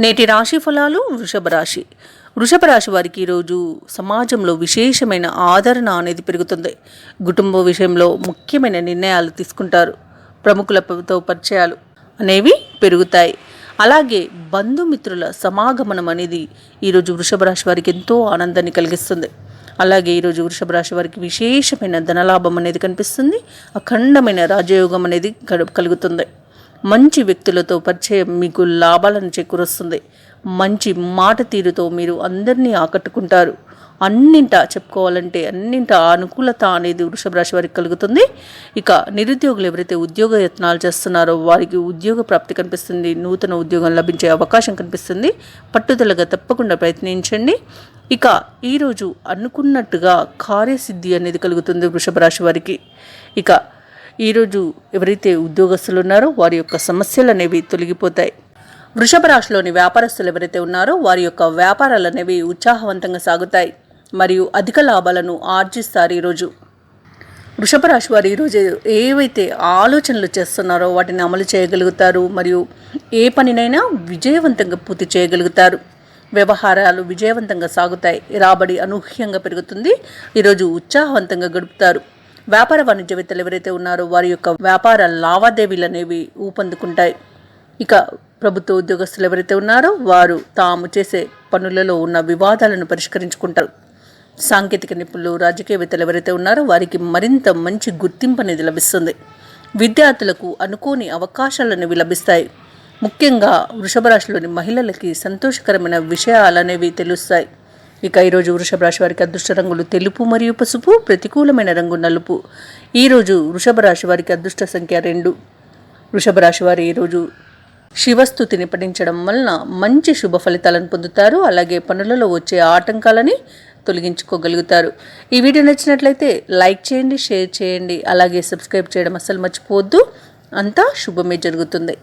నేటి రాశి ఫలాలు. వృషభ రాశి వారికి ఈరోజు సమాజంలో విశేషమైన ఆదరణ అనేది పెరుగుతుంది. కుటుంబ విషయంలో ముఖ్యమైన నిర్ణయాలు తీసుకుంటారు. ప్రముఖులతో పరిచయాలు అనేవి పెరుగుతాయి. అలాగే బంధుమిత్రుల సమాగమనం అనేది ఈరోజు వృషభ రాశి వారికి ఎంతో ఆనందాన్ని కలిగిస్తుంది. అలాగే ఈరోజు వృషభ రాశి వారికి విశేషమైన ధనలాభం అనేది కనిపిస్తుంది. అఖండమైన రాజయోగం అనేది కలుగుతుంది. మంచి వ్యక్తులతో పరిచయం మీకు లాభాలను చేకూరుస్తుంది. మంచి మాట తీరుతో మీరు అందరినీ ఆకట్టుకుంటారు. అన్నింటా చెప్పుకోవాలంటే అన్నింటా అనుకూలత అనేది వృషభ రాశి వారికి కలుగుతుంది. ఇక నిరుద్యోగులు ఎవరైతే ఉద్యోగ యత్నాలు చేస్తున్నారో వారికి ఉద్యోగ ప్రాప్తి కనిపిస్తుంది. నూతన ఉద్యోగం లభించే అవకాశం కనిపిస్తుంది. పట్టుదలగా తప్పకుండా ప్రయత్నించండి. ఇక ఈరోజు అనుకున్నట్టుగా కార్యసిద్ధి అనేది కలుగుతుంది వృషభ రాశి వారికి. ఇక ఈరోజు ఎవరైతే ఉద్యోగస్తులు ఉన్నారో వారి యొక్క సమస్యలు అనేవి తొలగిపోతాయి. వృషభ రాశిలోని వ్యాపారస్తులు ఎవరైతే ఉన్నారో వారి యొక్క వ్యాపారాలు అనేవి ఉత్సాహవంతంగా సాగుతాయి మరియు అధిక లాభాలను ఆర్జిస్తారు. ఈరోజు వృషభ రాశి వారు ఈరోజు ఏవైతే ఆలోచనలు చేస్తున్నారో వాటిని అమలు చేయగలుగుతారు మరియు ఏ పనినైనా విజయవంతంగా పూర్తి చేయగలుగుతారు. వ్యవహారాలు విజయవంతంగా సాగుతాయి. రాబడి అనూహ్యంగా పెరుగుతుంది. ఈరోజు ఉత్సాహవంతంగా గడుపుతారు. వ్యాపార వాణిజ్యవేత్తలు ఎవరైతే ఉన్నారో వారి యొక్క వ్యాపార లావాదేవీలు అనేవి ఊపందుకుంటాయి. ఇక ప్రభుత్వ ఉద్యోగస్తులు ఎవరైతే ఉన్నారో వారు తాము చేసే పనులలో ఉన్న వివాదాలను పరిష్కరించుకుంటారు. సాంకేతిక నిపుణులు, రాజకీయవేత్తలు ఎవరైతే ఉన్నారో వారికి మరింత మంచి గుర్తింపు అనేది లభిస్తుంది. విద్యార్థులకు అనుకోని అవకాశాలు అనేవి లభిస్తాయి. ముఖ్యంగా వృషభ రాశిలోని మహిళలకి సంతోషకరమైన విషయాలు అనేవి తెలుస్తాయి. ఇక ఈరోజు వృషభ రాశి వారికి అదృష్ట రంగులు తెలుపు మరియు పసుపు. ప్రతికూలమైన రంగు నలుపు. ఈరోజు వృషభ రాశి వారికి అదృష్ట సంఖ్య 2. వృషభ రాశి వారు ఈరోజు శివస్తుతిని పఠించడం వలన మంచి శుభ ఫలితాలను పొందుతారు. అలాగే పనులలో వచ్చే ఆటంకాలని తొలగించుకోగలుగుతారు. ఈ వీడియో నచ్చినట్లయితే లైక్ చేయండి, షేర్ చేయండి, అలాగే సబ్స్క్రైబ్ చేయడం అస్సలు మర్చిపోవద్దు. అంతా శుభమే జరుగుతుంది.